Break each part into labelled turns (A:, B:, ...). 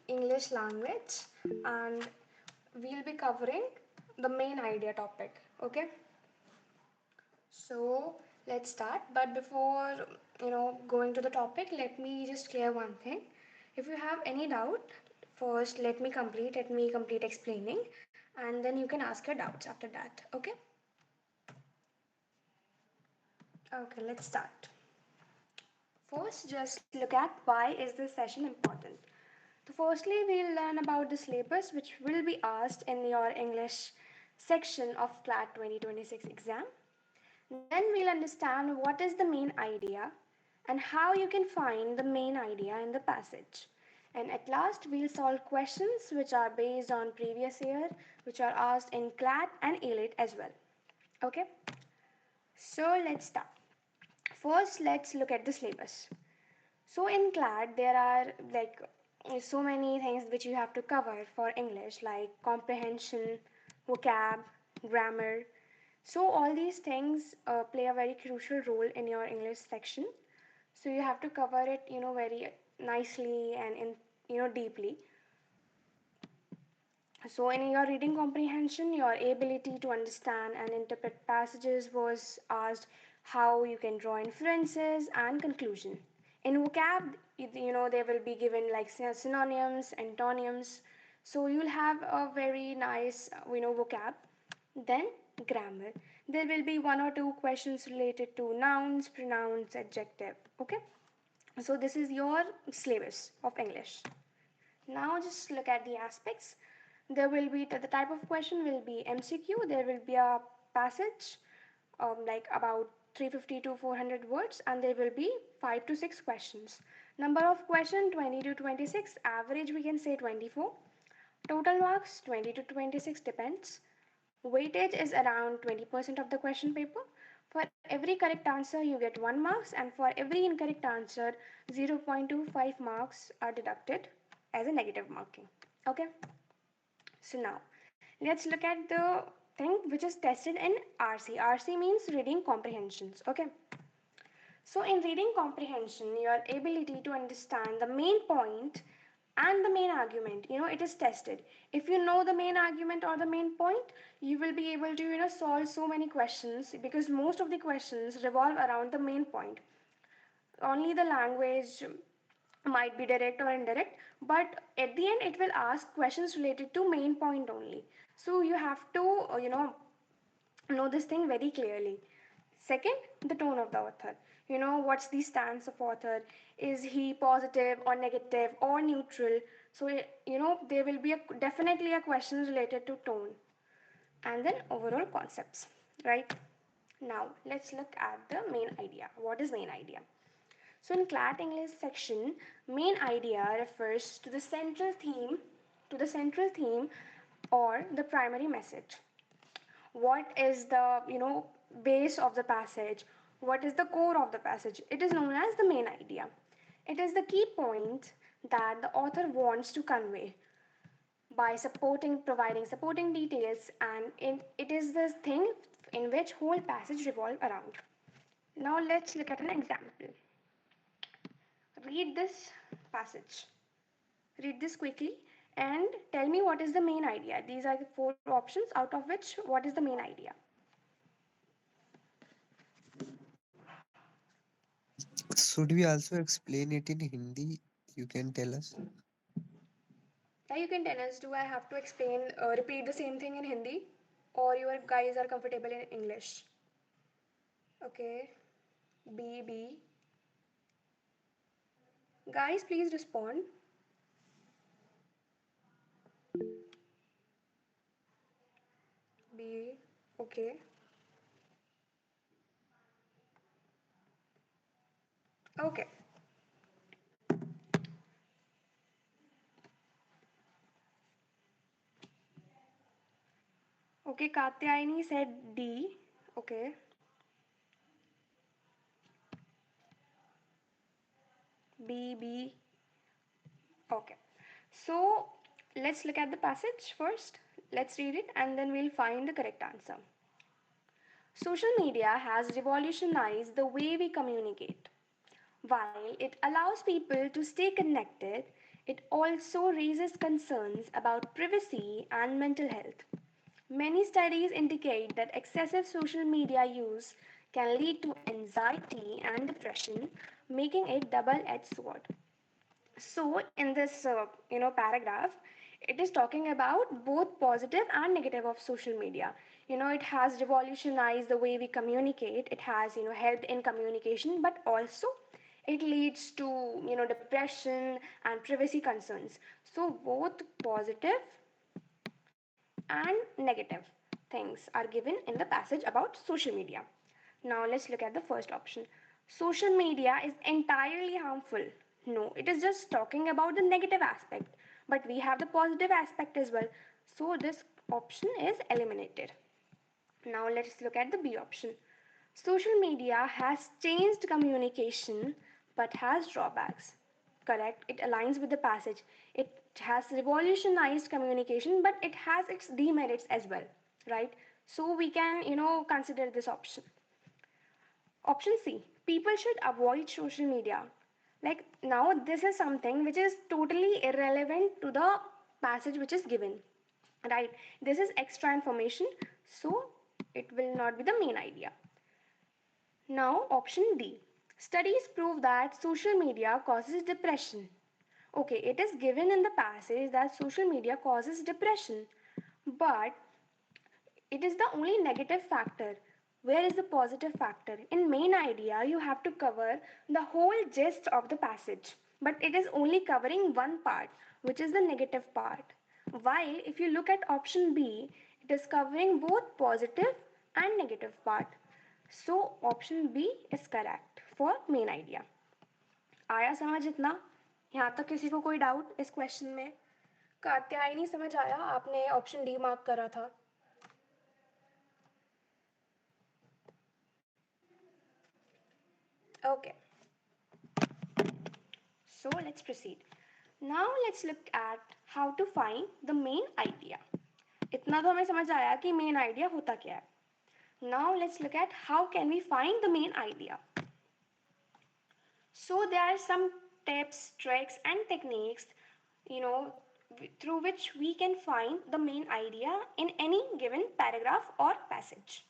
A: English language, and we'll be covering the main idea topic. Okay, so let's start. But before going to the topic, let me just clear one thing. If you have any doubt, first let me complete explaining, and then you can ask your doubts after that. Okay. Okay, let's start. First, just look at why is this session important. So firstly, we'll learn about the syllabus which will be asked in your English section of CLAT 2026 exam. Then we'll understand what is the main idea and how you can find the main idea in the passage. And at last, we'll solve questions which are based on previous year, which are asked in CLAT and ELIT as well. Okay, so let's start. First, let's look at the syllabus. So in CLAT, there are like so many things which you have to cover for English, like comprehension, vocab, grammar. So all these things play a very crucial role in your English section. So you have to cover it, very nicely and in deeply. So in your reading comprehension, your ability to understand and interpret passages was asked, how you can draw inferences and conclusion. In vocab, they will be given like synonyms, antonyms. So you'll have a very nice, vocab. Then grammar. There will be one or two questions related to nouns, pronouns, adjective. Okay. So this is your syllabus of English. Now just look at the aspects. There will be the type of question will be MCQ. There will be a passage like about 350 to 400 words, and there will be 5 to 6 questions. Number of question 20 to 26. Average we can say 24. Total marks 20 to 26 depends. Weightage is around 20% of the question paper. For every correct answer, you get 1 marks, and for every incorrect answer, 0.25 marks are deducted as a negative marking. Okay, so now let's look at the thing which is tested in RC. RC means reading comprehensions. Okay, so in reading comprehension, your ability to understand the main point and the main argument, it is tested. If you know the main argument or the main point, you will be able to, solve so many questions, because most of the questions revolve around the main point. Only the language might be direct or indirect, but at the end it will ask questions related to main point only. So you have to, know this thing very clearly. Second, the tone of the author. What's the stance of author? Is he positive or negative or neutral? So there will be definitely a question related to tone, and then overall concepts, right? Now let's look at the main idea. What is main idea? So in CLAT English section, main idea refers to the central theme or the primary message. What is the, base of the passage? What is the core of the passage? It is known as the main idea. It is the key point that the author wants to convey by providing supporting details, and it is this thing in which whole passage revolve around. Now let's look at an example. Read this passage. Read this quickly and tell me what is the main idea. These are the 4 options, out of which what is the main idea.
B: Should we also explain it in Hindi? You can tell us.
A: Yeah, you can tell us, do I have to repeat the same thing in Hindi, or you guys are comfortable in English? Okay, B. Guys, please respond. B. Okay. Okay. Okay, Katyayani said D. Okay. B. Okay. So let's look at the passage first. Let's read it and then we'll find the correct answer. Social media has revolutionized the way we communicate. While it allows people to stay connected, It also raises concerns about privacy and mental health. Many studies indicate that excessive social media use can lead to anxiety and depression, making it double-edged sword. So in this paragraph, it is talking about both positive and negative of social media. It has revolutionized the way we communicate. It has helped in communication, but also it leads to depression and privacy concerns. So both positive and negative things are given in the passage about social media. Now let's look at the first option. Social media is entirely harmful. No, it is just talking about the negative aspect, but we have the positive aspect as well. So this option is eliminated. Now let's look at the B option. Social media has changed communication but has drawbacks. Correct, it aligns with the passage. It has revolutionized communication but it has its demerits as well, right? So we can, consider this option. Option C, people should avoid social media. Like now, this is something which is totally irrelevant to the passage which is given, right? This is extra information, so it will not be the main idea. Now, option D, studies prove that social media causes depression. Okay, it is given in the passage that social media causes depression, but it is the only negative factor. Where is the positive factor? In main idea, you have to cover the whole gist of the passage, but it is only covering one part, which is the negative part. While if you look at option B, it is covering both positive and negative part. So option B is correct for main idea. आया समझ इतना? यहाँ तक किसी को कोई doubt इस question में? कात्यायनी समझ आया? आपने ऑप्शन डी मार्क करा था. Okay, so let's proceed. Now let's look at how to find the main idea. इतना तो हमें समझ आया कि main idea होता क्या है. Now let's look at how can we find the main idea. So there are some tips, tricks and techniques, you know, through which we can find the main idea in any given paragraph or passage.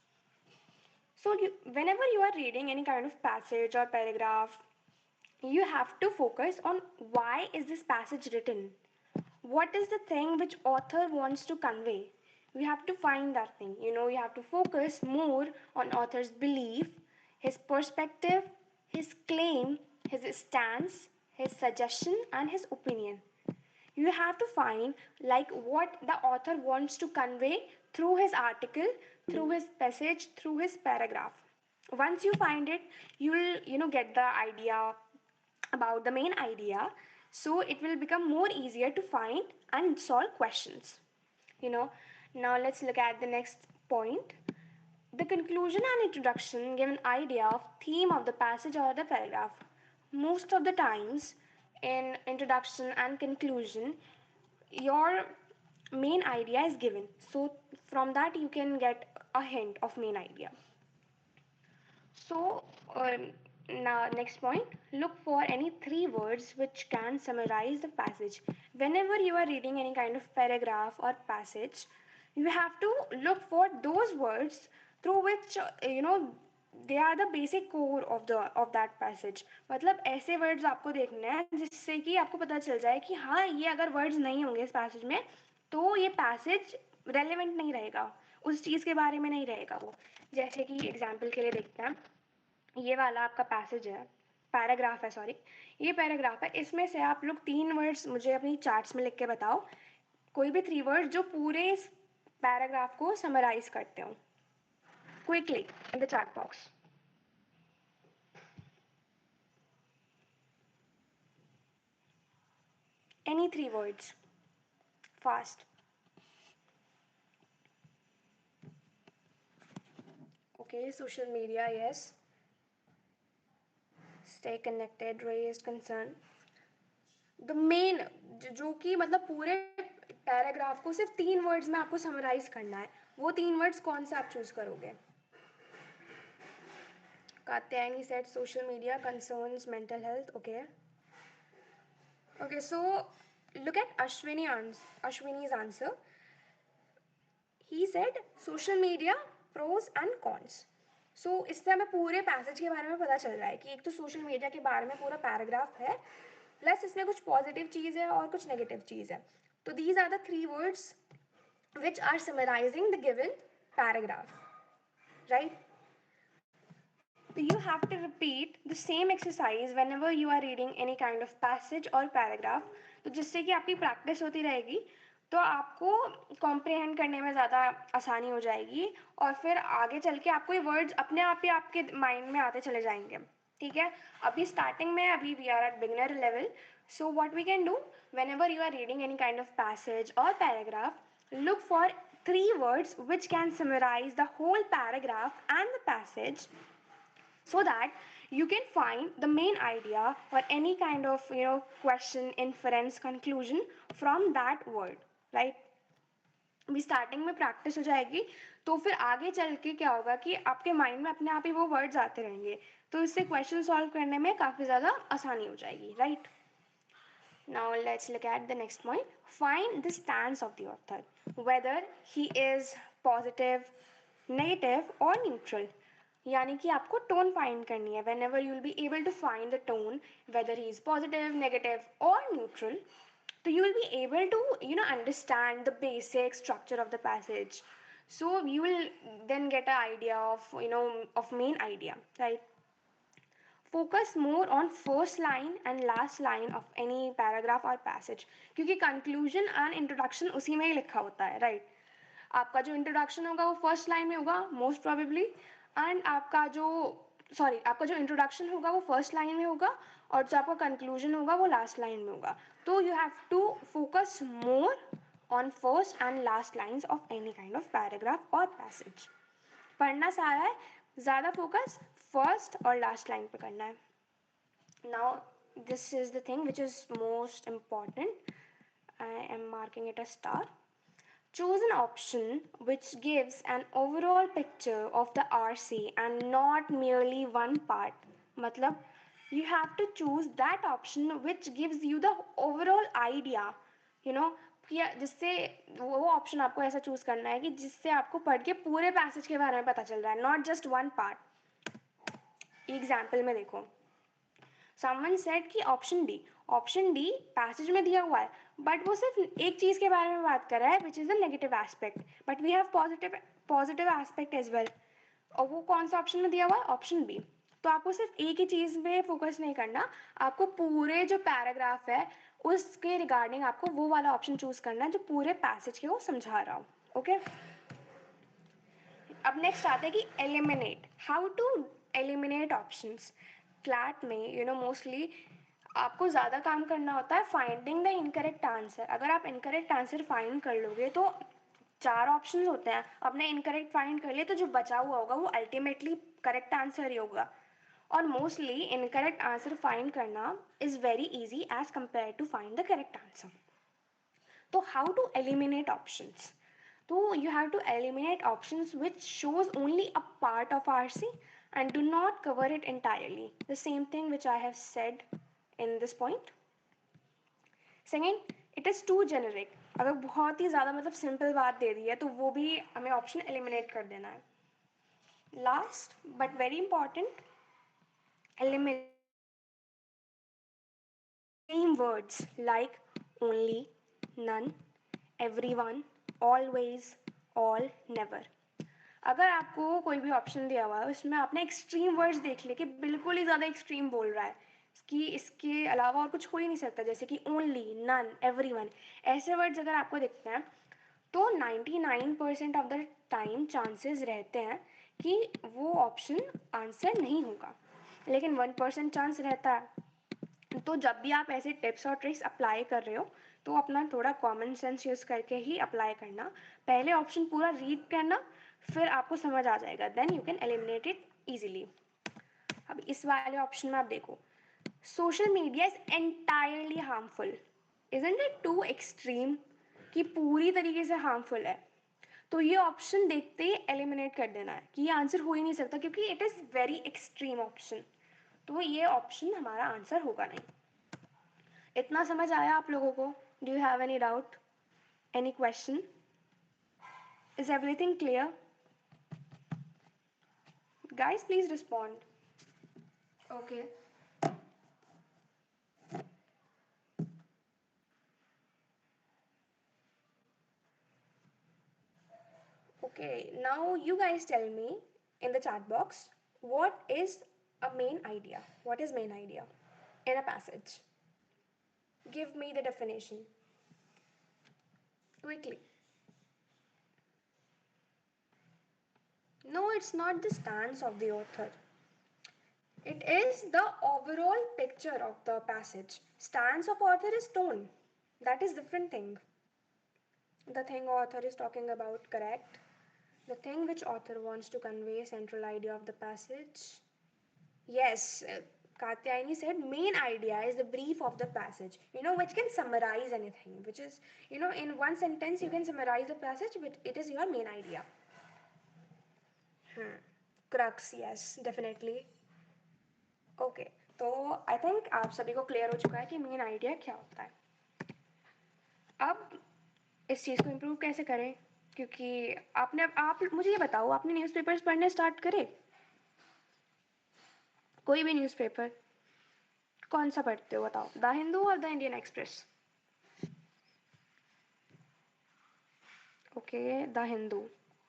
A: So whenever you are reading any kind of passage or paragraph, you have to focus on why is this passage written, what is the thing which author wants to convey. We have to find that thing. You have to focus more on author's belief, his perspective, his claim, his stance, his suggestion and his opinion. You have to find like what the author wants to convey through his article, through his passage, through his paragraph. Once you find it, you'll get the idea about the main idea, so it will become more easier to find and solve questions. you know Now let's look at the next point. The conclusion and introduction give an idea of theme of the passage or the paragraph. Most of the times in introduction and conclusion, your main idea is given, so from that you can get a hint of main idea. So, now next point, look for any three words which can summarize the passage. Whenever you are reading any kind of paragraph or passage, you have to look for those words through which they are the basic core of that passage. मतलब ऐसे words आपको देखने हैं जिससे कि आपको पता चल जाए कि हाँ, ये अगर words नहीं होंगे इस passage में तो ये passage relevant नहीं रहेगा, उस चीज़ के बारे में नहीं रहेगा वो. जैसे कि एग्जाम्पल के लिए देखते हैं, ये वाला आपका पैसेज है, पैराग्राफ है, सॉरी, ये पैराग्राफ है. इसमें से आप लोग 3 वर्ड्स मुझे अपनी चार्ट्स में लिख के बताओ, कोई भी 3 वर्ड्स जो पूरे इस पैराग्राफ को समराइज करते हो, quickly in the chat box. Any 3 words, fast. Okay, social media, yes. Stay connected, raise concern. The main जो कि मतलब पूरे पैराग्राफ को सिर्फ 3 वर्ड्स में आपको समराइज करना है, वो 3 वर्ड्स कौन से आप चूज करोगे? Katyayani said social media concerns mental health. Okay, so Look at Ashwini's answer. He said social media pros and cons. So इससे हमें पूरे पैसेज के बारे में पता चल रहा है कि एक तो सोशल मीडिया के बारे में पूरा पैराग्राफ है, प्लस इसमें कुछ पॉजिटिव चीज़ है और कुछ नेगेटिव चीज़ है. तो these are the three words which are summarizing the given paragraph, right? So you have to repeat the same exercise whenever you are reading any kind of passage or paragraph. तो जिससे कि आपकी practice होती रहेगी, तो आपको comprehend करने में ज़्यादा आसानी हो जाएगी और फिर आगे चल के आपको ये वर्ड्स अपने आप ही आपके माइंड में आते चले जाएंगे. ठीक है, अभी स्टार्टिंग में, अभी we are at beginner level. So what we can do, whenever you are reading any kind of passage or paragraph, look for three words which can summarize the whole paragraph and the passage, so that you can find the main idea or any kind of question, inference, conclusion from that word, right? भी starting में practice हो जाएगी, तो फिर आगे चल के क्या होगा कि आपके माइंड में अपने आप ही वो वर्ड्स आते रहेंगे, तो इससे क्वेश्चन सॉल्व करने में काफ़ी ज़्यादा आसानी हो जाएगी, right? Now let's look at the next point. Find the stance of the author, whether he is positive, negative or neutral. यानी कि आपको टोन फाइंड करनी है. Whenever you will be able to find the tone, whether he is positive, negative or neutral, so you will be able to understand the basic structure of the passage. So you will then get an idea of of main idea, right? Focus more on first line and last line of any paragraph or passage, क्योंकि conclusion and introduction उसी में ही लिखा होता है, right? आपका जो introduction होगा वो फर्स्ट लाइन में होगा मोस्ट प्रोबेबली, एंड आपका जो इंट्रोडक्शन होगा वो फर्स्ट लाइन में होगा और जो आपका कंक्लूजन होगा वो लास्ट लाइन में होगा. तो you have to focus more on first and last lines of any kind of paragraph और पैसेज. पढ़ना सारा है, ज़्यादा फोकस फर्स्ट और लास्ट लाइन पे करना है. Now this is the thing which is most important. I am marking it a star. Choose an option which gives an overall picture of the RC and not merely one part. मतलब you have to choose that option which gives you the overall idea, you know, कि जिससे वो option आपको ऐसा choose करना है कि जिससे आपको पढ़ के पूरे पैसेज के बारे में पता चल रहा है, not just one part. Example में देखो, समवन सेड कि ऑप्शन डी पैसेज में दिया हुआ है, बट वो सिर्फ एक चीज के बारे में बात कर रहा है which is the negative aspect, but we have positive aspect as well. और वो कौन सा ऑप्शन में दिया हुआ है? Option B. तो आपको सिर्फ एक ही चीज में फोकस नहीं करना, आपको पूरे जो पैराग्राफ है उसके रिगार्डिंग आपको वो वाला ऑप्शन चूज करना है जो पूरे पैसेज के वो समझा रहा हो. ओके, अब नेक्स्ट आते हैं कि eliminate. How to eliminate options. Flat में मोस्टली आपको ज़्यादा काम करना होता है फाइंडिंग द इनकरेक्ट आंसर. अगर आप इनकरेक्ट आंसर फाइंड कर लोगे तो 4 ऑप्शंस होते हैं, आपने इनकरेक्ट फाइंड कर लिए तो जो बचा हुआ होगा वो अल्टीमेटली करेक्ट आंसर ही होगा. और मोस्टली इनकरेक्ट आंसर फाइंड करना is very easy as compare to find the correct answer. तो how to eliminate options. So you have to eliminate options which shows only a part of RC and do not cover it entirely. The same thing which I have said in this point. Second, it is too generic. अगर बहुत ही ज़्यादा मतलब simple बात दे दी है तो वो भी हमें ऑप्शन एलिमिनेट कर देना है. Last but very important, eliminate same words like only, none, everyone, always, all, never. अगर आपको कोई भी ऑप्शन दिया हुआ है उसमें आपने एक्सट्रीम वर्ड्स देख लिए कि बिल्कुल ही ज़्यादा एक्सट्रीम बोल रहा है कि इसके अलावा और कुछ हो ही नहीं सकता, जैसे कि ओनली, नन, एवरीवन, ऐसे वर्ड्स अगर आपको दिखते हैं तो 99% ऑफ द टाइम चांसेस रहते हैं कि वो ऑप्शन आंसर नहीं होगा, लेकिन 1% चांस रहता है. तो जब भी आप ऐसे टिप्स और ट्रिक्स अप्लाई कर रहे हो तो अपना थोड़ा कॉमन सेंस यूज़ करके ही अप्लाई करना. पहले ऑप्शन पूरा रीड करना, फिर आपको समझ आ जाएगा, then you can eliminate it easily. अब इस वाले ऑप्शन में आप देखो, social media is entirely harmful. Isn't it too extreme कि पूरी तरीके से हार्मफुल है? तो ये ऑप्शन देखते ही एलिमिनेट कर देना है कि ये आंसर हो ही नहीं सकता क्योंकि it is very extreme option. तो ये ऑप्शन हमारा आंसर होगा नहीं. इतना समझ आया आप लोगों को? Do you have any doubt? Any question? Is everything clear? Guys, please respond. Okay. Okay, now you guys tell me in the chat box what is a main idea? What is main idea in a passage? Give me the definition quickly. No, it's not the stance of the author. It is the overall picture of the passage. Stance of author is tone. That is different thing. The thing author is talking about, correct? The thing which author wants to convey, central idea of the passage. Yes, Katyayani said main idea is the brief of the passage, which can summarize anything, which is, in one sentence you can summarize the passage, but it is your main idea. Crux, yes, definitely. Okay तो I think आप सभी को clear हो चुका है कि main idea क्या होता है. अब इस चीज़ को इम्प्रूव कैसे करें, क्योंकि आप मुझे ये बताओ, आपने न्यूज़पेपर्स पढ़ने स्टार्ट करे? कोई भी न्यूज़पेपर कौन सा पढ़ते हो बताओ, द हिंदू और the Indian express? Okay, the Hindu,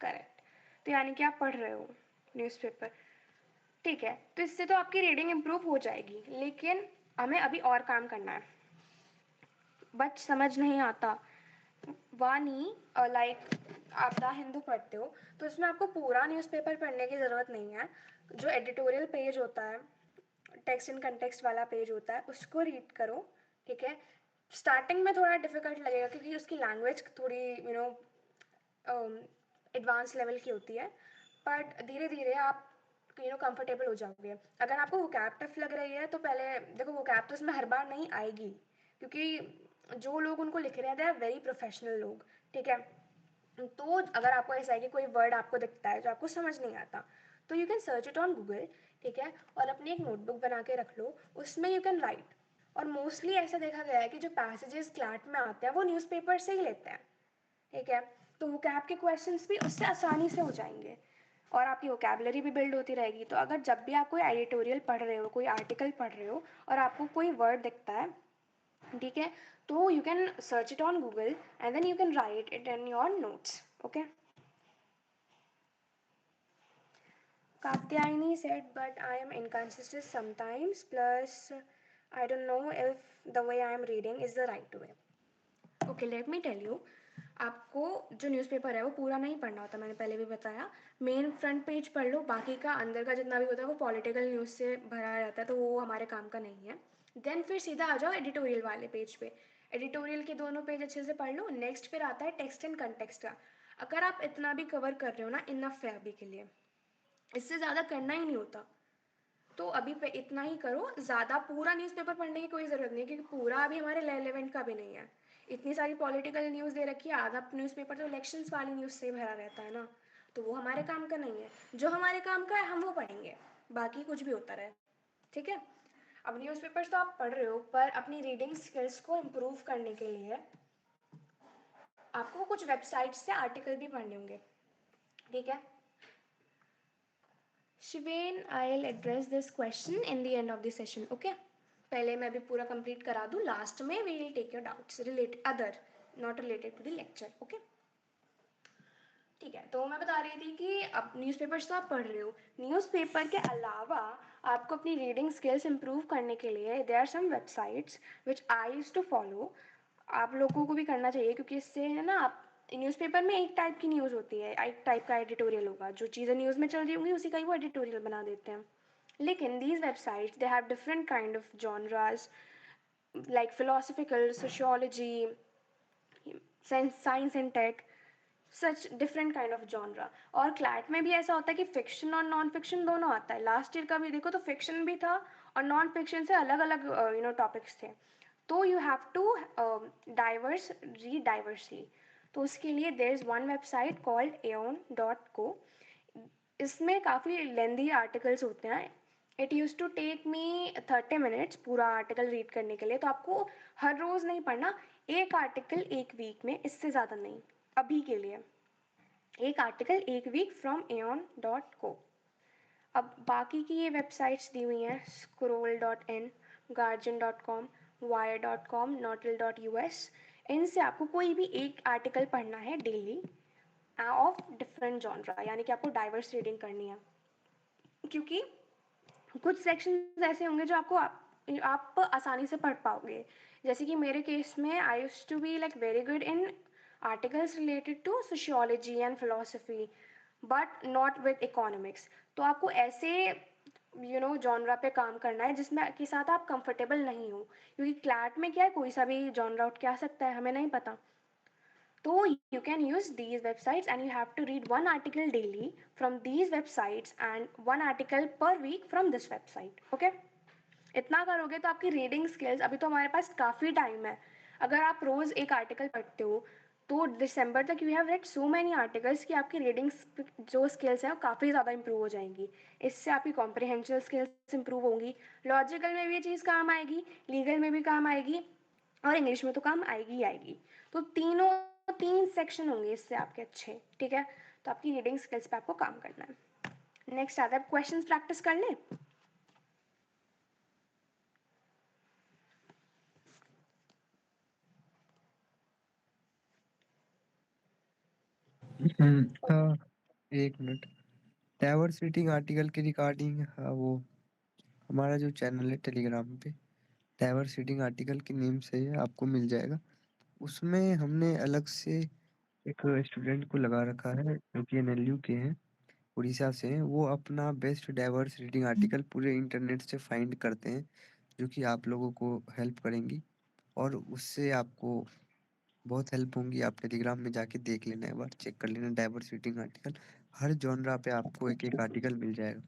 A: correct. तो यानी कि आप पढ़ रहे हो न्यूज़पेपर, ठीक है. तो इससे तो आपकी रीडिंग इम्प्रूव हो जाएगी, लेकिन हमें अभी और काम करना है. बट समझ नहीं आता वानी, लाइक आप द हिंदू पढ़ते हो तो इसमें आपको पूरा न्यूज़पेपर पढ़ने की ज़रूरत नहीं है. जो एडिटोरियल पेज होता है, टेक्स्ट इन कंटेक्स्ट वाला पेज होता है, उसको रीड करो, ठीक है. स्टार्टिंग में थोड़ा डिफिकल्ट लगेगा क्योंकि उसकी लैंग्वेज थोड़ी एडवांस लेवल की होती है, बट धीरे धीरे आप कंफर्टेबल हो जाओगे. अगर आपको वोकैब टफ लग रही है तो पहले देखो, वोकैब तो उसमें हर बार नहीं आएगी, क्योंकि जो लोग उनको लिख रहे हैं दे आर वेरी प्रोफेशनल लोग, ठीक है. तो अगर आपको ऐसा है कि कोई वर्ड आपको दिखता है जो आपको समझ नहीं आता, तो you can search it on Google, ठीक है. और अपनी एक नोटबुक बना के रख लो, उसमें यू कैन राइट. और मोस्टली ऐसा देखा गया है कि जो पैसेजेस क्लैट में आते हैं वो न्यूज़पेपर से ही लेते हैं, ठीक है. तो वोकैब के क्वेश्चंस भी उससे आसानी से हो जाएंगे और आपकी वोकैबलरी भी बिल्ड होती रहेगी. तो अगर जब भी आप कोई एडिटोरियल पढ़ रहे हो, कोई आर्टिकल पढ़ रहे हो और आपको कोई वर्ड दिखता है, ठीक है, तो you can search it on Google and then you can write it in your notes. Okay. Katyayani said, but I am inconsistent sometimes, plus I don't know if the way I am reading is the right way. Okay, let me tell you. आपको जो newspaper है वो पूरा नहीं पढ़ना होता, मैंने पहले भी बताया. मेन फ्रंट पेज पढ़ लो, बाकी का अंदर का जितना भी होता है वो पॉलिटिकल न्यूज़ से भरा रहता है, तो वो हमारे काम का नहीं है. देन फिर सीधा आ जाओ एडिटोरियल वाले पेज पे. एडिटोरियल के दोनों पेज अच्छे से पढ़ लो. नेक्स्ट फिर आता है टेक्स्ट एंड कंटेक्स्ट का. अगर आप इतना भी कवर कर रहे हो ना, इनफ है अभी के लिए, इससे ज़्यादा करना ही नहीं होता. तो अभी पे इतना ही करो, ज़्यादा पूरा न्यूज़पेपर पढ़ने की कोई ज़रूरत नहीं, क्योंकि पूरा अभी हमारे रेलेवेंट का भी नहीं है. इतनी सारी पॉलिटिकल न्यूज़ दे रखी है, आधा न्यूज़पेपर तो इलेक्शंस वाली न्यूज़ से भरा रहता है ना, तो वो हमारे काम का नहीं है. जो हमारे काम का है हम वो पढ़ेंगे, बाकी कुछ भी होता रहे, ठीक है. अब न्यूज़पेपर्स तो आप पढ़ रहे हो, पर अपनी रीडिंग स्किल्स को इम्प्रूव करने के लिए आपको कुछ वेबसाइट से आर्टिकल भी पढ़ने होंगे, ठीक है. Shiven, I will address this question in the end of the session. Okay, पहले मैं अभी पूरा कंप्लीट करा दूँ, लास्ट में we will take your doubts related other, not related to the lecture. Okay, ठीक है. तो मैं बता रही थी कि अब न्यूज़पेपर्स तो आप पढ़ रहे हो, न्यूज़पेपर के अलावा आपको अपनी रीडिंग स्किल्स इंप्रूव करने के लिए there are some websites which I used to follow. आप लोगों को भी करना चाहिए, क्योंकि इससे है ना, आप न्यूज़पेपर में एक टाइप की न्यूज़ होती है, एक टाइप का एडिटोरियल होगा, जो चीज़ें न्यूज़ में चल रही होंगी उसी का ही वो एडिटोरियल बना देते हैं. लेकिन these websites they have different kind of genres, like philosophical, sociology, science and tech, such different kind of genre. और क्लैट में भी ऐसा होता है कि फिक्शन और नॉन फिक्शन दोनों आता है. लास्ट ईयर का भी देखो तो फिक्शन भी था और नॉन फिक्शन से अलग अलग टॉपिक्स थे. तो you have to diverse read diversely. तो उसके लिए there is one website called aeon.co. इसमें काफ़ी लेंदी आर्टिकल्स होते हैं. It use to take me 30 minutes पूरा आर्टिकल रीड करने के लिए. तो आपको हर रोज़ नहीं पढ़ना, एक आर्टिकल एक वीक में, इससे ज़्यादा नहीं अभी के लिए। एक आर्टिकल एक वीक फ्रॉम aeon.co। अब बाकी की ये वेबसाइट्स दी हुई हैं, scroll.in, guardian.com, wire.com, nautil.us। इनसे आपको कोई भी एक आर्टिकल पढ़ना है डेली ऑफ डिफरेंट जॉनरा, यानी कि आपको डाइवर्स रीडिंग करनी है। क्योंकि कुछ सेक्शंस ऐसे होंगे जो आप आसानी से पढ़ पाओगे। जैसे कि मेरे केस में I used to be like very good in articles related to sociology and philosophy, but not with economics. तो आपको ऐसे जॉनरा पे काम करना है जिसमें के साथ आप कंफर्टेबल नहीं हो, क्योंकि क्लैट में क्या है, कोई सा भी जॉनरा उठ के आ सकता है, हमें नहीं पता। So you can use these websites and you have to read one article daily from these websites and one article per week from this website. Okay? इतना करोगे तो आपकी रीडिंग स्किल्स, अभी तो हमारे पास काफ़ी टाइम है। अगर आप रोज़ एक आर्टिकल पढ़ते हो तो दिसंबर तक you have read so many articles कि आपकी रीडिंग जो स्किल्स हैं वो काफ़ी ज़्यादा इंप्रूव हो जाएंगी। इससे आपकी कॉम्प्रिहेंशन स्किल्स इंप्रूव होंगी, लॉजिकल में भी ये चीज़ काम आएगी, लीगल में भी काम आएगी, और इंग्लिश में तो काम आएगी ही आएगी। तो तीन सेक्शन होंगे इससे आपके अच्छे, ठीक है। तो आपकी रीडिंग स्किल्स पे आपको काम करना है। नेक्स्ट आता है क्वेश्चंस प्रैक्टिस कर लें।
B: हाँ, एक मिनट। डाइवर्स रीडिंग आर्टिकल के रिगार्डिंग, हाँ, वो हमारा जो चैनल है टेलीग्राम पे, डाइवर्स रीडिंग आर्टिकल के नेम से ही आपको मिल जाएगा। उसमें हमने अलग से एक स्टूडेंट को लगा रखा है जो कि एनएलयू के हैं, उड़ीसा से हैं। वो अपना बेस्ट डाइवर्स रीडिंग आर्टिकल पूरे इंटरनेट से फाइंड करते हैं, जो कि आप लोगों को हेल्प करेंगी और उससे आपको बहुत हेल्प होंगी। आप टेलीग्राम में जाके देख लेना, एक बार चेक कर लेना डाइवर्स रीडिंग आर्टिकल। हर जॉनरा पे आपको एक एक आर्टिकल मिल जाएगा।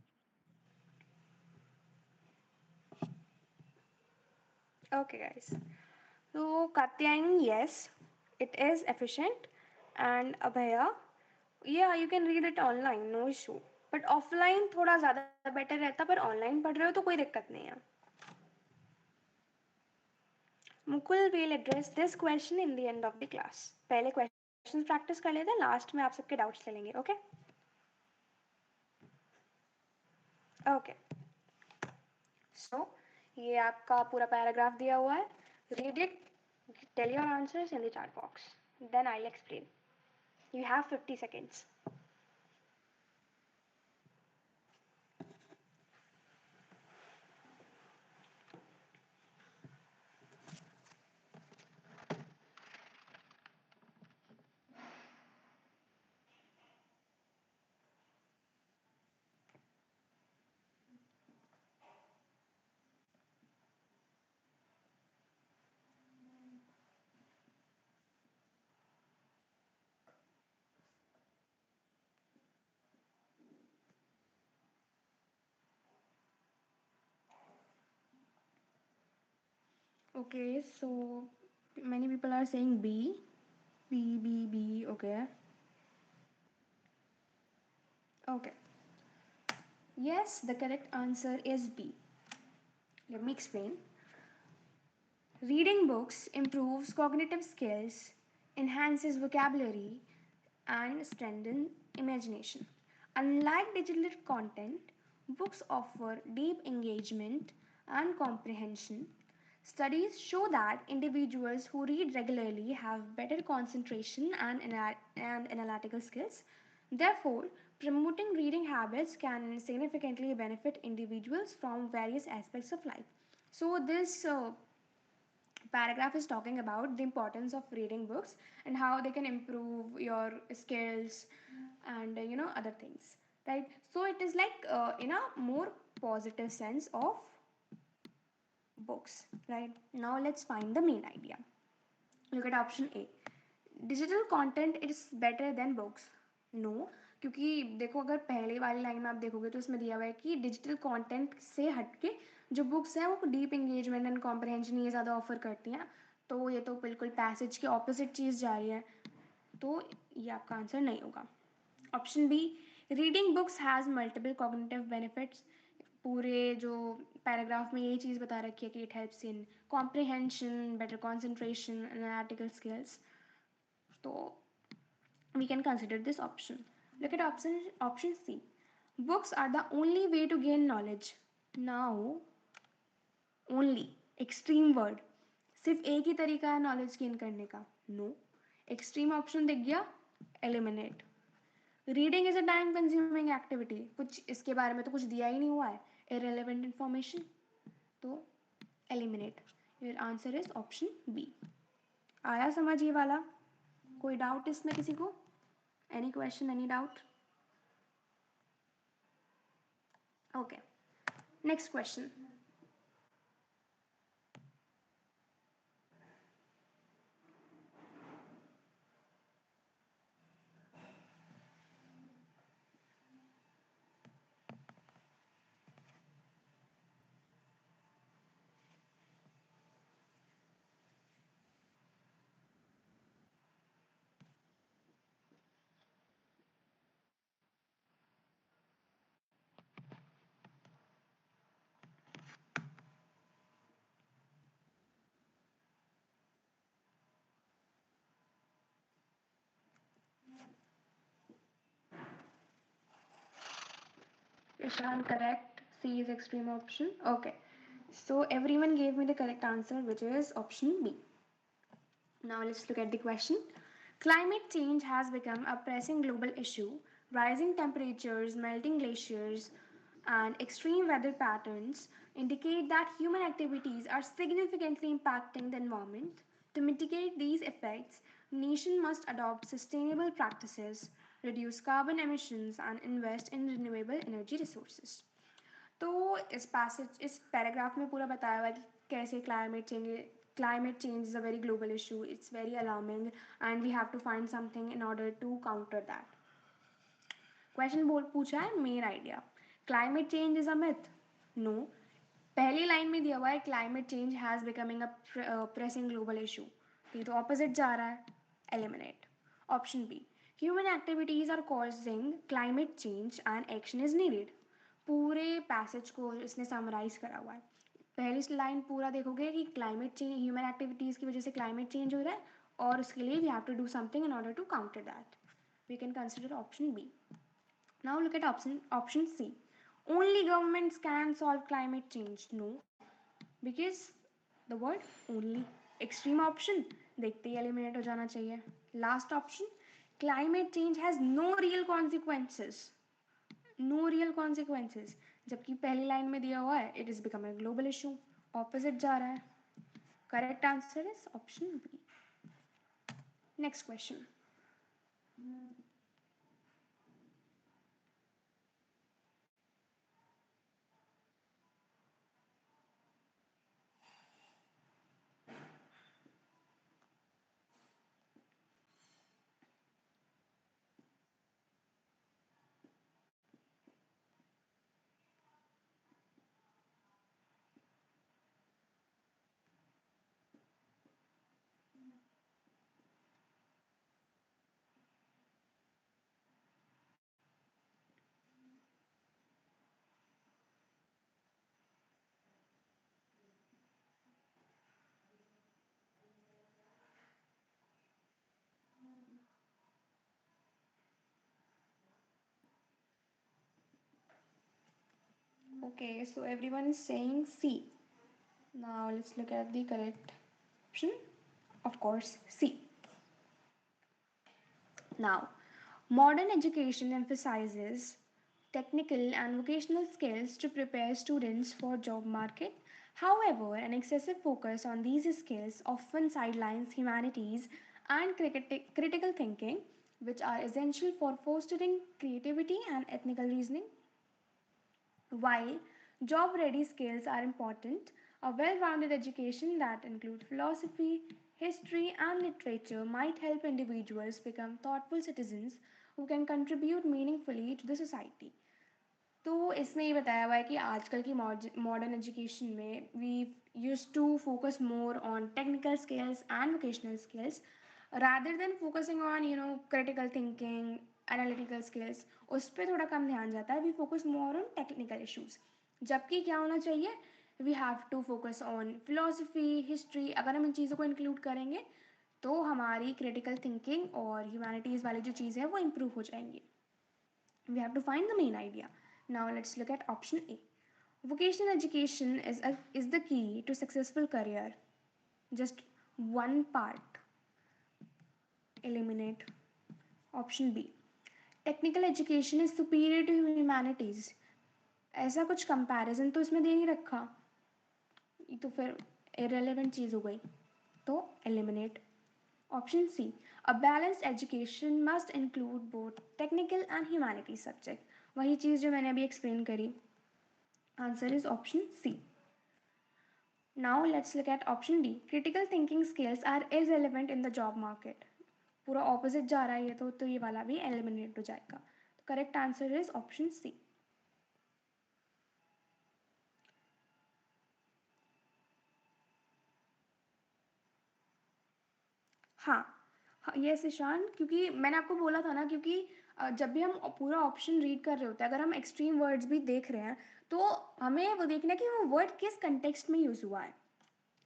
A: Okay, guys. So Katyayani, yes, it is efficient, and Abhaya, yeah, you can read it online, no issue. But offline थोड़ा ज़्यादा बेटर रहता, पर ऑनलाइन पढ़ रहे हो तो कोई दिक्कत नहीं है। Mukul will address this question in the end of the class। पहले questions practice कर लेते हैं, लास्ट में आप सबके डाउट्स ले लेंगे। Okay okay. सो ये आपका पूरा पैराग्राफ दिया हुआ है, read it, tell your answers in the chat box, then I will explain. You have 50 seconds. Okay, so many people are saying B, B, B, B. Okay, okay. Yes, the correct answer is B. Let me explain. Reading books improves cognitive skills, enhances vocabulary, and strengthens imagination. Unlike digital content, books offer deep engagement and comprehension. Studies show that individuals who read regularly have better concentration and analytical skills. Therefore, promoting reading habits can significantly benefit individuals from various aspects of life. So, this paragraph is talking about the importance of reading books and how they can improve your skills and other things, right? So it is like in a more positive sense of books, right? Now let's find the main idea. Look at option A, digital content is better than books. No, क्योंकि देखो अगर पहले वाली line में आप देखोगे तो इसमें दिया हुआ है कि डिजिटल कंटेंट से हटके जो बुक्स हैं वो डीप एंगेजमेंट एंड कॉम्प्रहेंशन ये ज़्यादा ऑफर करती हैं। तो ये तो बिल्कुल पैसेज के ऑपोजिट चीज़ जा रही है, तो ये आपका आंसर नहीं होगा। Option B, reading books has multiple cognitive benefits. पूरे जो पैराग्राफ में यही चीज़ बता रखी है कि it helps in comprehension, better concentration, analytical skills. तो we can consider this option. Look at option C. Books are the only way to gain knowledge. Now, only extreme word. सिर्फ एक ही तरीका है नॉलेज गेन करने का. No. Extreme option दिख गया. Eliminate. Reading is a time consuming activity. कुछ इसके बारे में तो कुछ दिया ही नहीं हुआ है. Irrelevant information. तो eliminate. Your answer is option B. आया समझ ये वाला? कोई डाउट इसमें किसी को? Any question, any doubt? Okay. Next question. Ishan, correct. C is extreme option. Okay. So everyone gave me the correct answer, which is option B. Now let's look at the question. Climate change has become a pressing global issue. Rising temperatures, melting glaciers, and extreme weather patterns indicate that human activities are significantly impacting the environment. To mitigate these effects, nations must adopt sustainable practices, reduce carbon emissions, and invest in renewable energy resources. तो इस paragraph में पूरा बताया हुआ है कि कैसे climate change is a very global issue. It's very alarming, and we have to find something in order to counter that. Question पूछा है main idea. Climate change is a myth. No. पहली लाइन में दिया हुआ है climate change has becoming a pressing global issue. ये तो opposite जा रहा है. Eliminate. Option B. Human activities are causing climate change and action is needed. पूरे पैसेज को इसने समराइज करा हुआ है. पहली लाइन पूरा देखोगे कि क्लाइमेट चेंज, ह्यूमन एक्टिविटीज की वजह से क्लाइमेट चेंज हो रहा है और उसके लिए we have to do something in order to counter that. We can consider option B. Now look at option C. Only governments can solve climate change. No, because the word only. Extreme option. देखते ही eliminate हो जाना चाहिए. Last option. Climate change has no real consequences. No real consequences. जबकि पहली line में दिया हुआ है it is becoming a global issue. Opposite जा रहा है. Correct answer is option B. Next question. Okay, so everyone is saying C. Now let's look at the correct option. Of course, C. Now, modern education emphasizes technical and vocational skills to prepare students for job market. However, an excessive focus on these skills often sidelines humanities and critical thinking, which are essential for fostering creativity and ethical reasoning. While job ready skills are important, a well rounded education that includes philosophy, history, and literature might help individuals become thoughtful citizens who can contribute meaningfully to the society. तो इसमें ये बताया हुआ है कि आजकल की modern education में we use to focus more on technical skills and vocational skills rather than focusing on critical thinking, analytical skills. उस पर थोड़ा कम ध्यान जाता है. We focus more on technical issues. जबकि क्या होना चाहिए we have to focus on philosophy, history. अगर हम इन चीज़ों को इंक्लूड करेंगे तो हमारी क्रिटिकल थिंकिंग और ह्यूमैनिटीज़ वाली जो चीज़ें हैं वो इम्प्रूव हो जाएंगी. We have to find the main idea. Now let's look at option A. Vocational education is the key to successful career. Just one part. Eliminate. Option B. Technical education is superior to humanities. ऐसा कुछ comparison तो इसमें दे नहीं रखा, ये तो फिर irrelevant चीज़ हो गई, तो eliminate. Option C. A balanced education must include both technical and humanities subject. वही चीज़ जो मैंने अभी एक्सप्लेन करी. Answer is option C. Now let's look at option D. Critical thinking skills are irrelevant in the job market. पूरा opposite जा रहा है ये तो ये वाला भी एलिमिनेट हो जाएगा. तो correct answer is option C. हाँ, हाँ यस ईशान, क्योंकि मैंने आपको बोला था ना, क्योंकि जब भी हम पूरा ऑप्शन रीड कर रहे होते हैं, अगर हम एक्सट्रीम वर्ड्स भी देख रहे हैं तो हमें वो देखना है कि वो वर्ड किस कंटेक्स्ट में यूज़ हुआ है.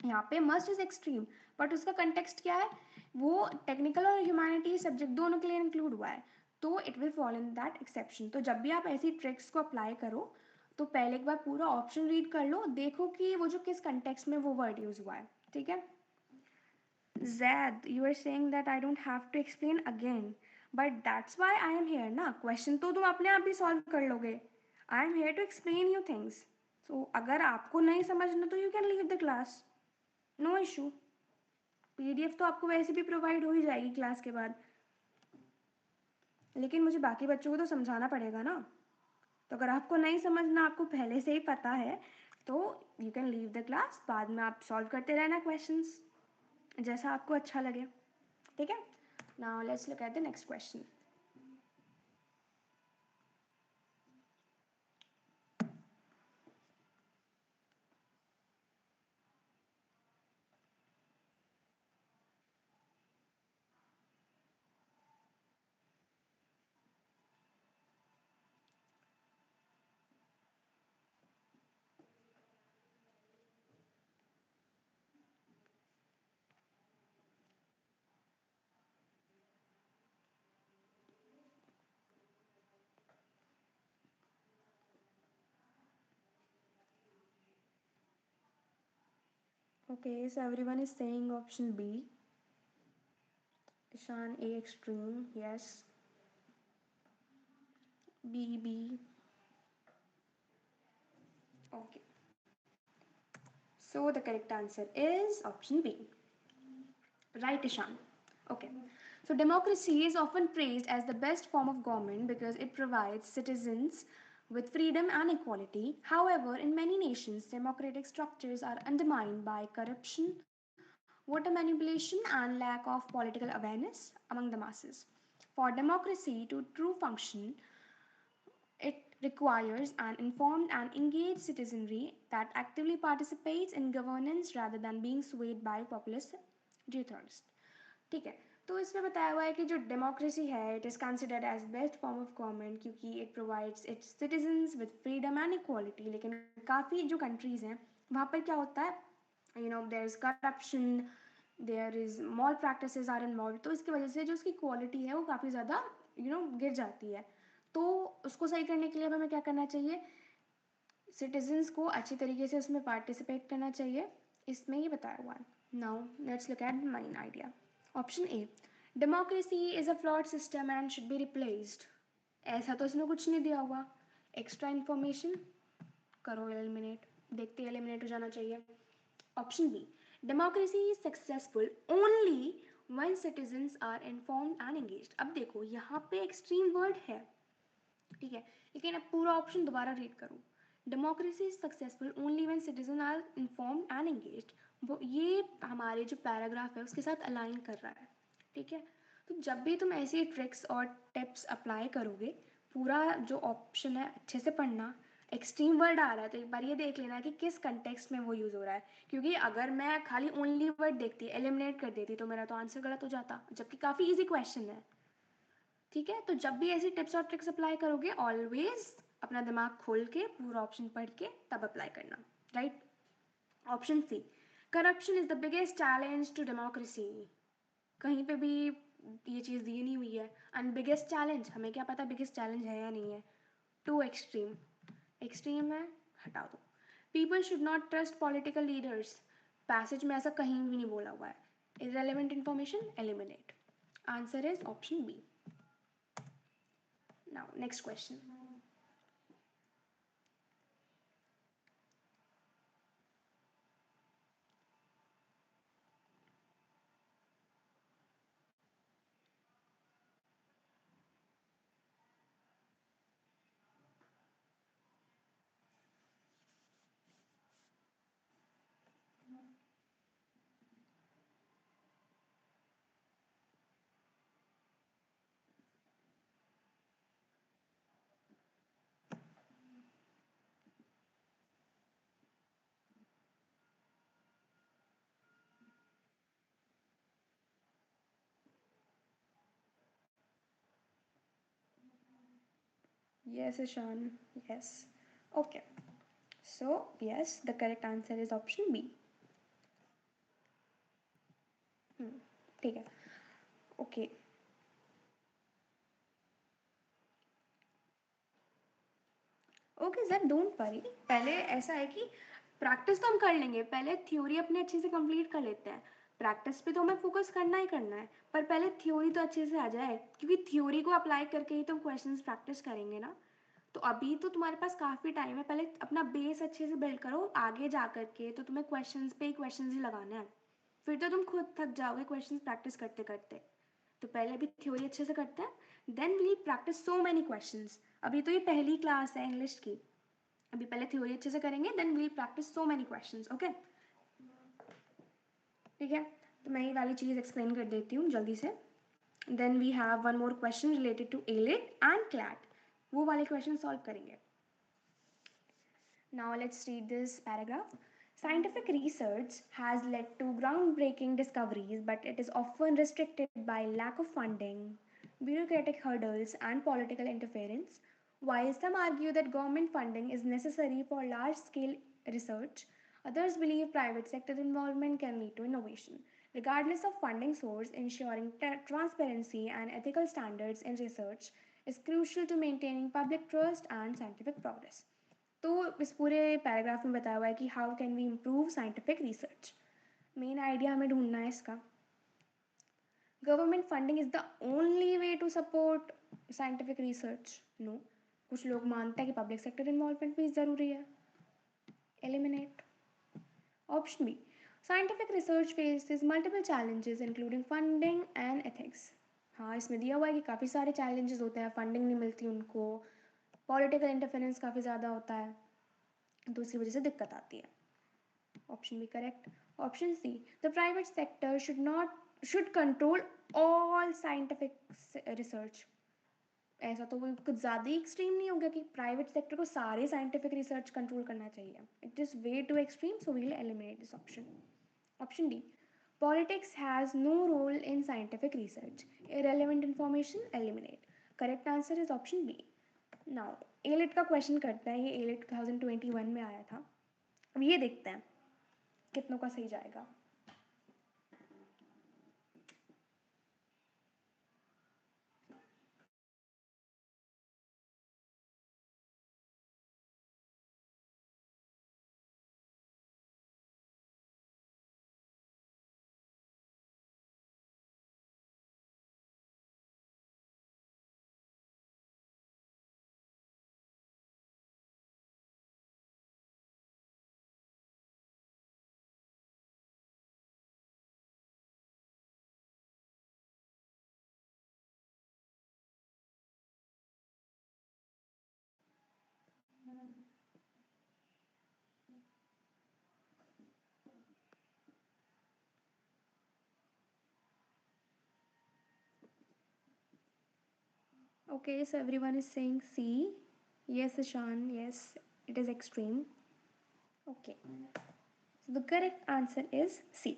A: यहाँ पे मस्ट इज एक्सट्रीम, बट उसका कंटेक्स्ट क्या है, वो टेक्निकल और ह्यूमैनिटी सब्जेक्ट दोनों के लिए इंक्लूड हुआ है, तो it will follow in that exception. तो जब भी आप ऐसी ट्रिक्स को अप्लाई करो तो पहले एक बार पूरा ऑप्शन रीड कर लो, देखो कि वो जो किस कंटेक्स्ट में वो वर्ड यूज हुआ है. ठीक है. Zed, you are saying that I don't have to explain again, but that's why I am here ना. क्वेश्चन तो तुम अपने आप ही सॉल्व कर लोगे. I am here to explain you things. So अगर आपको नहीं समझना तो you can leave the class, no issue. PDF तो आपको वैसे भी प्रोवाइड हो ही जाएगी क्लास के बाद, लेकिन मुझे बाकी बच्चों को तो समझाना पड़ेगा ना. तो अगर आपको नहीं समझना, आपको पहले से ही पता है, तो you can leave the class. बाद में आप सॉल्व करते रहना क्वेश्चंस जैसा आपको अच्छा लगे. ठीक है. Now let's look at the next question. Okay, so everyone is saying option B. Ishan A extreme, yes. B, B. Okay. So the correct answer is option B. Right, Ishan. Okay. So democracy is often praised as the best form of government because it provides citizens with freedom and equality. However, in many nations, democratic structures are undermined by corruption, voter manipulation, and lack of political awareness among the masses. For democracy to true function, it requires an informed and engaged citizenry that actively participates in governance rather than being swayed by populist dictators. ठीक है. तो इसमें बताया हुआ है कि जो democracy है it is considered as best form of government क्योंकि it provides its citizens with freedom and equality. लेकिन काफ़ी जो कंट्रीज़ हैं वहाँ पर क्या होता है, there is corruption, there is malpractices are involve, तो इसकी वजह से जो उसकी क्वालिटी है वो काफ़ी ज़्यादा गिर जाती है. तो उसको सही करने के लिए हमें क्या करना चाहिए, सिटीजन्स को अच्छी तरीके से उसमें पार्टिसिपेट करना चाहिए. इसमें ये बताया हुआ है. Now let's look at the main idea. Option A. Democracy is a flawed system and should be replaced. ऐसा तो इसमें कुछ नहीं दिया हुआ. एक्स्ट्रा इन्फॉर्मेशन करो एलिमिनेट, देखते एलिमिनेट हो जाना चाहिए. Option B. Democracy is successful only when citizens are informed and engaged. अब देखो यहाँ पे एक्सट्रीम वर्ड है, ठीक है, लेकिन अब पूरा ऑप्शन दोबारा रीड करो. Democracy is successful only when citizen are informed and engaged. वो ये हमारे जो पैराग्राफ है उसके साथ अलाइन कर रहा है. ठीक है. तो जब भी तुम ऐसी ट्रिक्स और टिप्स अप्लाई करोगे, पूरा जो ऑप्शन है अच्छे से पढ़ना. एक्सट्रीम वर्ड आ रहा है तो एक बार ये देख लेना कि किस कंटेक्स्ट में वो यूज़ हो रहा है, क्योंकि अगर मैं खाली ओनली वर्ड देखती एलिमिनेट कर देती तो मेरा तो आंसर गलत हो जाता, जबकि काफ़ी इजी क्वेश्चन है. ठीक है. तो जब भी ऐसी टिप्स और ट्रिक्स अप्लाई करोगे ऑलवेज अपना दिमाग खोल के पूरा ऑप्शन पढ़ के तब अप्लाई करना. Right. Option C, corruption is the biggest challenge to democracy. कहीं पे भी ये चीज़ दी नहीं हुई है। एंड बिगेस्ट चैलेंज, हमें क्या पता बिगेस्ट चैलेंज है या नहीं है। टू एक्सट्रीम, एक्सट्रीम है, हटा दो। People should not trust political leaders, passage में ऐसा कहीं भी नहीं बोला हुआ है। Irrelevant information, eliminate. Answer is option B. Now next question. Yes, Ishan. Yes. Okay. So, yes, the correct answer is option B. ठीक है. Okay. Okay sir, don't worry. पहले ऐसा है कि प्रैक्टिस तो हम कर लेंगे, पहले थ्योरी अपने अच्छे से कंप्लीट कर लेते हैं। प्रैक्टिस पे तो हमें फोकस करना ही करना है, पर पहले थ्योरी तो अच्छे से आ जाए, क्योंकि थ्योरी को अप्लाई करके ही तुम क्वेश्चंस प्रैक्टिस करेंगे ना। तो अभी तो तुम्हारे पास काफ़ी टाइम है, पहले अपना बेस अच्छे से बिल्ड करो, आगे जा करके तो तुम्हें क्वेश्चंस पे ही क्वेश्चंस ही लगाने हैं। फिर तो तुम खुद थक जाओगे क्वेश्चंस प्रैक्टिस करते करते। तो पहले अभी थ्योरी अच्छे से करते हैं, then we practice so many questions. अभी तो ये पहली क्लास है इंग्लिश की, अभी पहले थ्योरी अच्छे से करेंगे, then we'll practice so many questions. Okay, ठीक है। तो मैं ये वाली चीज़ एक्सप्लेन कर देती हूँ जल्दी से। Then we have one more question related to AILET and CLAT, वो वाले क्वेश्चन सॉल्व करेंगे। Now let's read this paragraph. Scientific research has led to groundbreaking discoveries, but it is often restricted by lack of funding, bureaucratic hurdles, and political interference. While some argue that government funding is necessary for large scale research, others believe private sector involvement can lead to innovation. Regardless of funding source, ensuring transparency and ethical standards in research is crucial to maintaining public trust and scientific progress. तो इस पूरे paragraph में बताया हुआ है कि how can we improve scientific research. Main idea हमें ढूंढना है इसका। Government funding is the only way to support scientific research, no. कुछ लोग मानते हैं कि पब्लिक सेक्टर इन्वॉल्वमेंट भी ज़रूरी है, eliminate. Option B, scientific research faces multiple challenges including funding and ethics. हाँ, इसमें दिया हुआ है कि काफ़ी सारे चैलेंजेस होते हैं, फंडिंग नहीं मिलती उनको, पॉलिटिकल इंटरफेरेंस काफ़ी ज़्यादा होता है, तो उसकी वजह से दिक्कत आती है। Option B correct. Option C, the private sector should control all scientific research. ऐसा तो वो कुछ ज़्यादा ही एक्सट्रीम नहीं हो गया कि प्राइवेट सेक्टर को सारे साइंटिफिक रिसर्च कंट्रोल करना चाहिए। It is way too extreme, so we will eliminate this option. Option D, politics has no role in scientific research, irrelevant information, eliminate. Correct answer is option B. Now AILET का question करता है, ये elite 2021 में आया था। अब ये देखते हैं कितनों का सही जाएगा। Okay, so everyone is saying C. Yes, Ishan, yes, it is extreme. Okay, so the correct answer is C.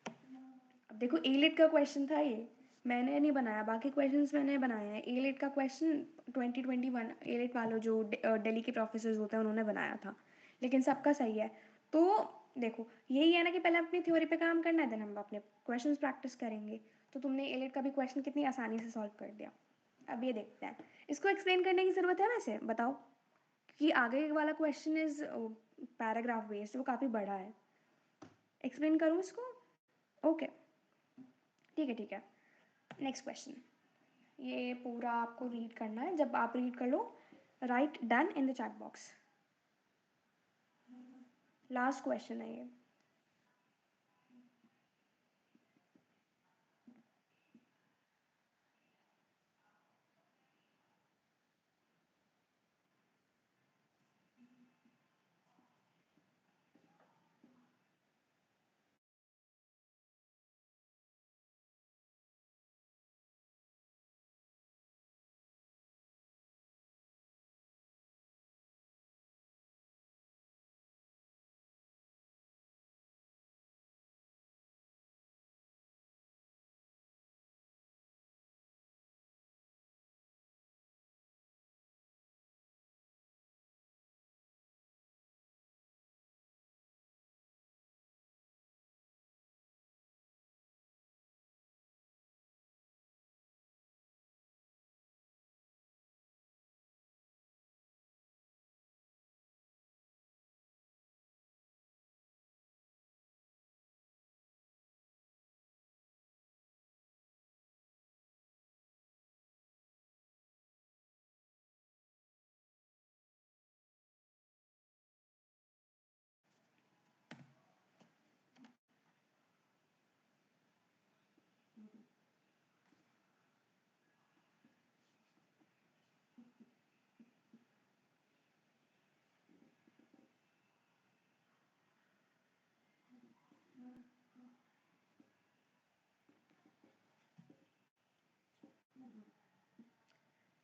A: अब देखो एलिट का क्वेश्चन था ये, मैंने नहीं बनाया, बाकी क्वेश्चंस मैंने बनाए हैं। एलिट का क्वेश्चन 2021 एलिट वालों जो दिल्ली के प्रोफेसर होते हैं उन्होंने बनाया था, लेकिन सबका सही है। तो देखो यही है ना कि पहले अपनी थ्योरी पे काम करना है, देन हम अपने क्वेश्चंस प्रैक्टिस करेंगे। तो तुमने एलिट का भी क्वेश्चन कितनी आसानी से सॉल्व कर दिया। अब ये देखते हैं, इसको एक्सप्लेन करने की ज़रूरत है वैसे, बताओ, कि आगे वाला क्वेश्चन इज पैराग्राफ बेस्ड, वो काफ़ी बड़ा है। एक्सप्लेन करूँ इसको? ओके, ठीक है ठीक है। नेक्स्ट क्वेश्चन, ये पूरा आपको रीड करना है। जब आप रीड कर लो, right done in the chat box. Last question है ये।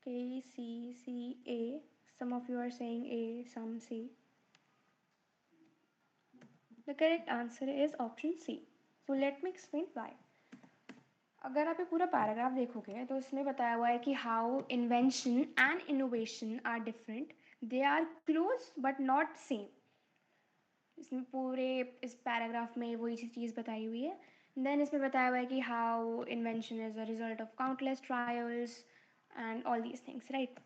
A: K, C, C, A. Some of you are saying A, some C. The correct answer is option C. So let me explain why. अगर आप ये पूरा paragraph देखोगे तो इसमें बताया हुआ है कि how invention and innovation are different, they are close but not same. इसमें पूरे इस पैराग्राफ में वही चीज़ बताई हुई है। देन इसमें बताया हुआ है कि how invention is a result of countless trials and all these things, right.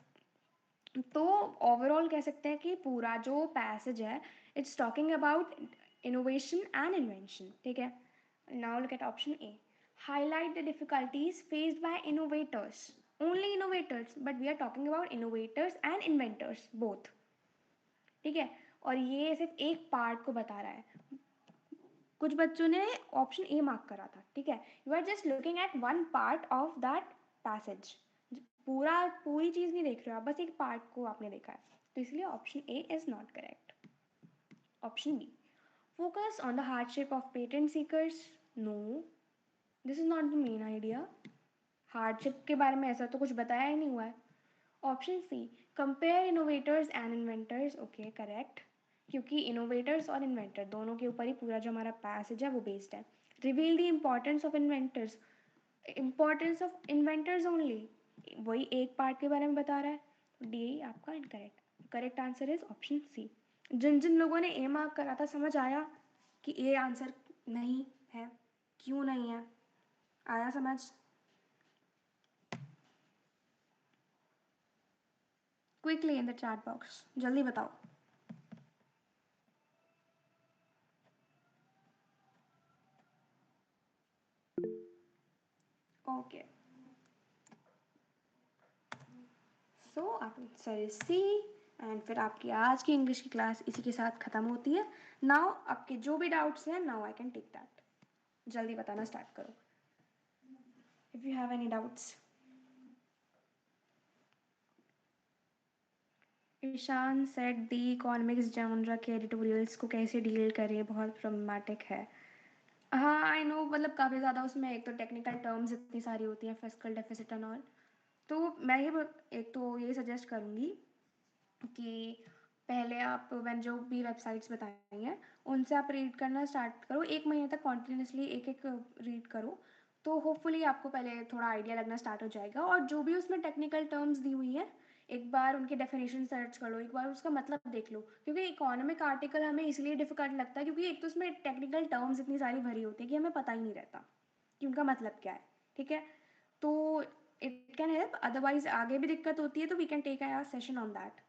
A: तो ओवरऑल कह सकते हैं कि पूरा जो पैसेज है, it's talking about innovation and invention, ठीक है। Now look at option A, highlight the difficulties faced by innovators. Only innovators, but we are talking about innovators and inventors both, ठीक है। और ये सिर्फ एक पार्ट को बता रहा है। कुछ बच्चों ने ऑप्शन ए मार्क करा था, ठीक है। You are just looking at one part of that passage, पूरी चीज़ नहीं देख रहे हो आप, बस एक पार्ट को आपने देखा है। तो इसलिए option A is not correct. Option B, focus on the hardship of patent seekers. No, this is not the main idea. Hardship के बारे में ऐसा तो कुछ बताया ही नहीं हुआ है। Option C, compare innovators and inventors. Okay, correct, क्योंकि इनोवेटर्स और इन्वेंटर दोनों के ऊपर ही पूरा जो हमारा पैसेज है वो बेस्ड है। Reveal the importance of inventors, importance of inventors only, वही एक पार्ट के बारे में बता रहा है। डी आपका incorrect. Correct answer is option C. जिन जिन लोगों ने ए मार्क करा था, समझ आया कि ए आंसर नहीं है, क्यों नहीं है, आया समझ? Quickly in the chat box, जल्दी बताओ। Okay, so answer is C. And फिर आपकी आज की इंग्लिश की क्लास इसी के साथ ख़त्म होती है। नाउ आपके जो भी डाउट्स हैं, now I can take that. जल्दी बताना स्टार्ट करो if you have any doubts. Ishan said the economics genre के एडिटोरियल्स को कैसे डील करें, बहुत प्रॉब्लमेटिक है। हाँ आई नो, मतलब काफ़ी ज़्यादा उसमें एक तो टेक्निकल टर्म्स इतनी सारी होती हैं, फिस्कल डेफिसिट एंड ऑल। तो मैं ये एक तो ये सजेस्ट करूँगी कि पहले आप मैंने जो भी वेबसाइट्स बताई हैं उनसे आप रीड करना स्टार्ट करो, 1 महीने तक कॉन्टिन्यूसली एक एक रीड करो। तो होपफुली आपको पहले थोड़ा आइडिया लगना स्टार्ट हो जाएगा, और जो भी उसमें टेक्निकल टर्म्स दी हुई हैं एक बार उनकी डेफिनेशन सर्च कर लो, एक बार उसका मतलब देख लो, क्योंकि इकोनॉमिक आर्टिकल हमें इसलिए डिफिकल्ट लगता है क्योंकि एक तो उसमें टेक्निकल टर्म्स इतनी सारी भरी होती है कि हमें पता ही नहीं रहता कि उनका मतलब क्या है। ठीक है, तो इट कैन हेल्प, अदरवाइज आगे भी दिक्कत होती है तो we can take a session on that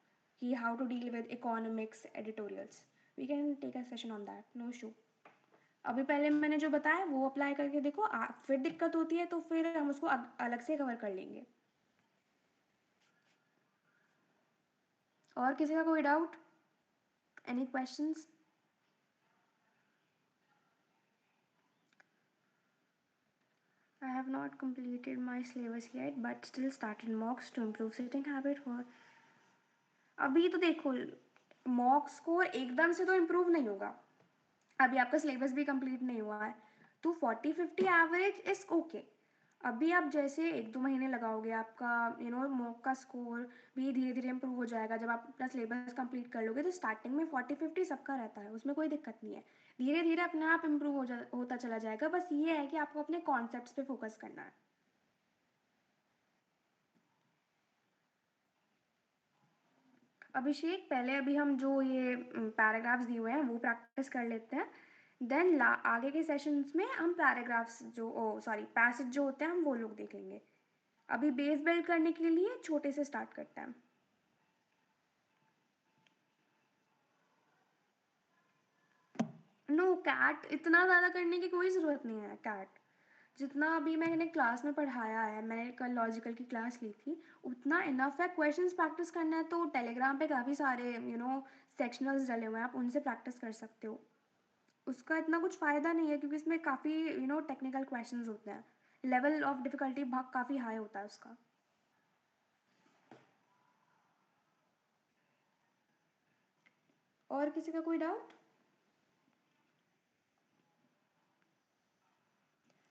A: कि how to deal with economics editorials. We can take a session on that, no issue. अभी पहले मैंने जो बताया वो अप्लाई करके देखो, फिर दिक्कत होती है तो फिर हम उसको अलग से कवर कर लेंगे। और किसी का कोई doubt, any questions? I have not completed my syllabus yet, but still started mocks to improve sitting habit for। अभी तो देखो, मॉक्स को एकदम से तो इम्प्रूव नहीं होगा, अभी आपका सिलेबस भी कंप्लीट नहीं हुआ है, तो 40-50 एवरेज इज ओके। अभी आप जैसे 1-2 महीने लगाओगे, आपका मॉक का स्कोर भी धीरे धीरे इम्प्रूव हो जाएगा। जब आप अपना सिलेबस कंप्लीट कर लोगे तो स्टार्टिंग में 40-50 सबका रहता है, उसमें कोई दिक्कत नहीं है। धीरे धीरे अपने आप इम्प्रूव होता चला जाएगा। बस ये है कि आपको अपने कॉन्सेप्ट्स पे फोकस करना है। अभिषेक, पहले अभी हम जो ये पैराग्राफ्स दिए हुए हैं वो प्रैक्टिस कर लेते हैं, देन आगे के सेशंस में हम पैराग्राफ्स जो सॉरी पैसेज जो होते हैं हम वो लोग देख लेंगे। अभी बेस बिल्ड करने के लिए छोटे से स्टार्ट करते हैं। नो कैट इतना ज़्यादा करने की कोई ज़रूरत नहीं है। कैट जितना अभी मैंने क्लास में पढ़ाया है, मैंने कल लॉजिकल की क्लास ली थी, उतना इनफ है। क्वेश्चंस प्रैक्टिस करना है तो टेलीग्राम पे काफ़ी सारे सेक्शनल्स डले हुए हैं, आप उनसे प्रैक्टिस कर सकते हो। उसका इतना कुछ फ़ायदा नहीं है क्योंकि इसमें काफ़ी टेक्निकल क्वेश्चंस होते हैं, लेवल ऑफ डिफ़िकल्टी भाग काफ़ी हाई होता है उसका। और किसी का कोई डाउट?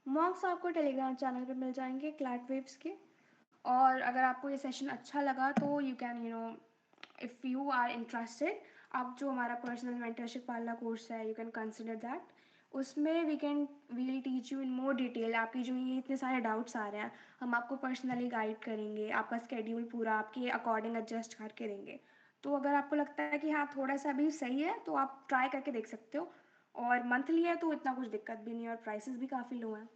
A: मॉक्स आपको टेलीग्राम चैनल पे मिल जाएंगे क्लैट वेव्स के। और अगर आपको ये सेशन अच्छा लगा तो you can if you are interested, आप जो हमारा पर्सनल मेंटरशिप वाला कोर्स है यू कैन कंसिडर दैट। उसमें we will teach you in more detail. आपकी जो ये इतने सारे डाउट्स आ रहे हैं, हम आपको पर्सनली गाइड करेंगे, आपका स्केड्यूल पूरा आपके अकॉर्डिंग एडजस्ट करके देंगे। तो अगर आपको लगता है कि हाँ थोड़ा सा अभी सही है तो आप ट्राई करके देख सकते हो। और मंथली है तो इतना कुछ दिक्कत भी नहीं है और प्राइसेस भी काफ़ी लो हैं।